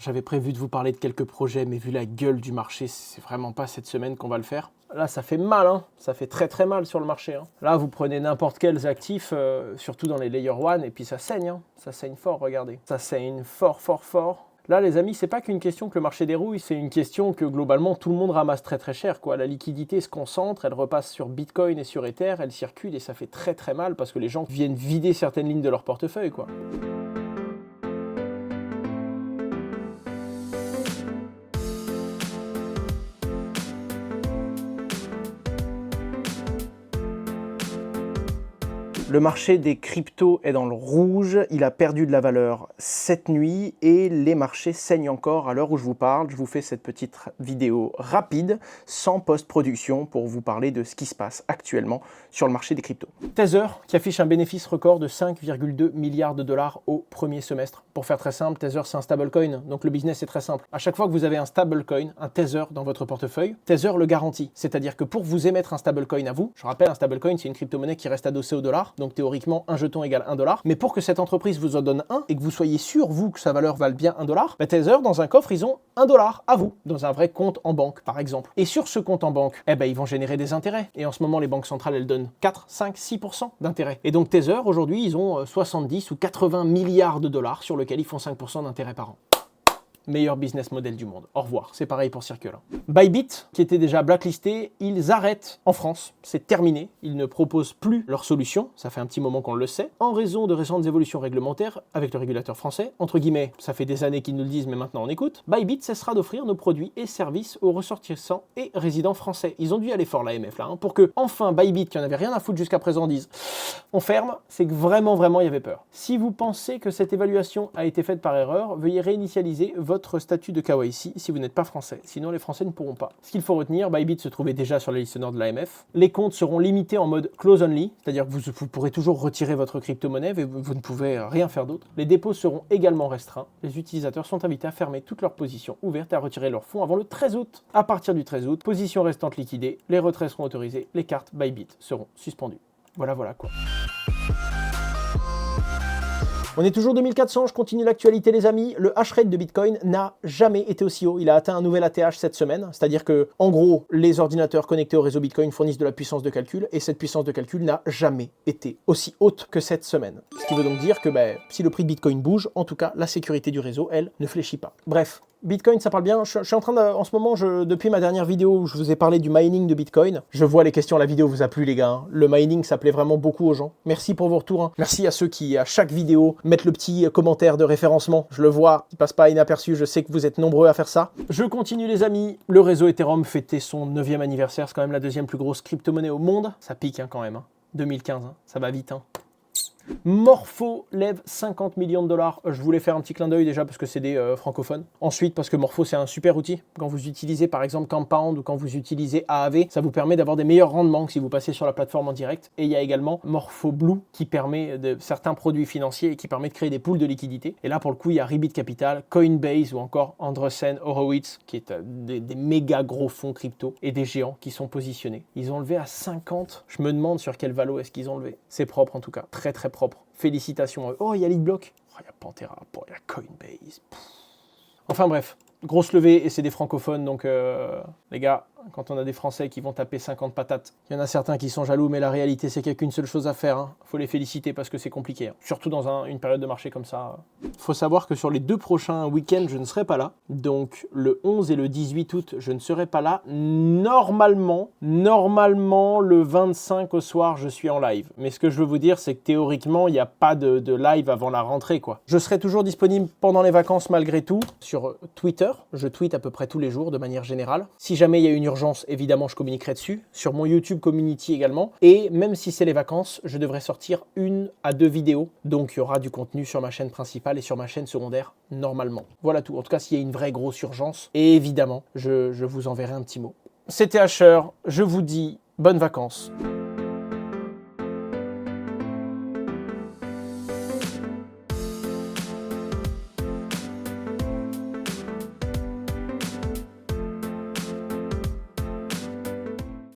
J'avais prévu de vous parler de quelques projets, mais vu la gueule du marché, c'est vraiment pas cette semaine qu'on va le faire. Là, ça fait mal, hein. Ça fait très très mal sur le marché. Hein. Là, vous prenez n'importe quels actifs, surtout dans les Layer 1, et puis ça saigne. Hein. Ça saigne fort, regardez. Ça saigne fort, fort, fort. Là, les amis, c'est pas qu'une question que le marché dérouille, c'est une question que globalement tout le monde ramasse très très cher, quoi. La liquidité se concentre, elle repasse sur Bitcoin et sur Ether, elle circule et ça fait très très mal parce que les gens viennent vider certaines lignes de leur portefeuille, quoi. Le marché des cryptos est dans le rouge, il a perdu de la valeur cette nuit et les marchés saignent encore à l'heure où je vous parle. Je vous fais cette petite vidéo rapide, sans post-production, pour vous parler de ce qui se passe actuellement sur le marché des cryptos. Tether qui affiche un bénéfice record de 5,2 milliards de dollars au premier semestre. Pour faire très simple, Tether c'est un stablecoin, donc le business est très simple. À chaque fois que vous avez un stablecoin, un Tether dans votre portefeuille, Tether le garantit. C'est-à-dire que pour vous émettre un stablecoin à vous, je rappelle, un stablecoin c'est une crypto-monnaie qui reste adossée au dollar, donc théoriquement un jeton égale 1 $. Mais pour que cette entreprise vous en donne un et que vous soyez sûr, vous, que sa valeur vale bien 1 $, bah Tether, dans un coffre, ils ont 1 $ à vous, dans un vrai compte en banque, par exemple. Et sur ce compte en banque, eh ben, ils vont générer des intérêts. Et en ce moment, les banques centrales, elles donnent 4, 5, 6% d'intérêt. Et donc Tether, aujourd'hui, ils ont 70 ou 80 milliards de dollars sur lesquels ils font 5% d'intérêt par an. Meilleur business model du monde. Au revoir. C'est pareil pour Circle. Bybit, qui était déjà blacklisté, ils arrêtent en France. C'est terminé. Ils ne proposent plus leur solution. Ça fait un petit moment qu'on le sait. En raison de récentes évolutions réglementaires avec le régulateur français. Entre guillemets, ça fait des années qu'ils nous le disent, mais maintenant on écoute. Bybit cessera d'offrir nos produits et services aux ressortissants et résidents français. Ils ont dû aller fort, l'AMF, là, hein, pour que, enfin, Bybit, qui en avait rien à foutre jusqu'à présent, dise on ferme. C'est que vraiment, il y avait peur. Si vous pensez que cette évaluation a été faite par erreur, veuillez réinitialiser votre statut de KYC si vous n'êtes pas français. Sinon, les Français ne pourront pas. Ce qu'il faut retenir, Bybit se trouvait déjà sur la liste noire de l'AMF. Les comptes seront limités en mode close only, c'est-à-dire que vous pourrez toujours retirer votre crypto-monnaie, mais vous ne pouvez rien faire d'autre. Les dépôts seront également restreints. Les utilisateurs sont invités à fermer toutes leurs positions ouvertes et à retirer leurs fonds avant le 13 août. À partir du 13 août, positions restantes liquidées, les retraits seront autorisés, les cartes Bybit seront suspendues. Voilà quoi. On est toujours 2400, je continue l'actualité les amis. Le hash rate de Bitcoin n'a jamais été aussi haut. Il a atteint un nouvel ATH cette semaine. C'est-à-dire que, en gros, les ordinateurs connectés au réseau Bitcoin fournissent de la puissance de calcul et cette puissance de calcul n'a jamais été aussi haute que cette semaine. Ce qui veut donc dire que si le prix de Bitcoin bouge, en tout cas, la sécurité du réseau, elle, ne fléchit pas. Bref. Bitcoin, ça parle bien. Je suis en train de, en ce moment, depuis ma dernière vidéo où je vous ai parlé du mining de Bitcoin, je vois les questions, la vidéo vous a plu les gars. Hein. Le mining, ça plaît vraiment beaucoup aux gens. Merci pour vos retours. Hein. Merci à ceux qui, à chaque vidéo, mettent le petit commentaire de référencement. Je le vois, il passe pas inaperçu. Je sais que vous êtes nombreux à faire ça. Je continue les amis. Le réseau Ethereum fêtait son 9e anniversaire. C'est quand même la deuxième plus grosse crypto-monnaie au monde. Ça pique hein, quand même. Hein. 2015, hein. Ça va vite. Hein. Morpho lève 50 millions de dollars. Je voulais faire un petit clin d'œil déjà parce que c'est des francophones. Ensuite parce que Morpho c'est un super outil. Quand vous utilisez par exemple Compound ou quand vous utilisez AAV, ça vous permet d'avoir des meilleurs rendements que si vous passez sur la plateforme en direct. Et il y a également Morpho Blue qui permet de certains produits financiers et qui permet de créer des pools de liquidités. Et là pour le coup il y a Rebit Capital, Coinbase ou encore Andreessen Horowitz qui est des méga gros fonds crypto et des géants qui sont positionnés. Ils ont levé à 50. Je me demande sur quel valo est-ce qu'ils ont levé. C'est propre en tout cas, très très propre. Félicitations. Oh, il y a Leadblock. Oh, il y a Pantera. Il y a Coinbase. Enfin bref, grosse levée et c'est des francophones. Donc les gars, quand on a des Français qui vont taper 50 patates, il y en a certains qui sont jaloux, mais la réalité c'est qu'il n'y a qu'une seule chose à faire. Hein. Faut les féliciter parce que c'est compliqué. Hein. Surtout dans une période de marché comme ça. Faut savoir que sur les 2 prochains week-ends, je ne serai pas là. Donc le 11 et le 18 août, je ne serai pas là. Normalement, le 25 au soir, je suis en live. Mais ce que je veux vous dire, c'est que théoriquement, il n'y a pas de live avant la rentrée, quoi. Je serai toujours disponible pendant les vacances malgré tout sur Twitter. Je tweete à peu près tous les jours de manière générale. Si jamais il y a une urgence, évidemment, je communiquerai dessus. Sur mon YouTube Community également. Et même si c'est les vacances, je devrais sortir 1 à 2 vidéos. Donc, il y aura du contenu sur ma chaîne principale et sur ma chaîne secondaire, normalement. Voilà tout. En tout cas, s'il y a une vraie grosse urgence. Et évidemment, je vous enverrai un petit mot. C'était Asher. Je vous dis bonnes vacances.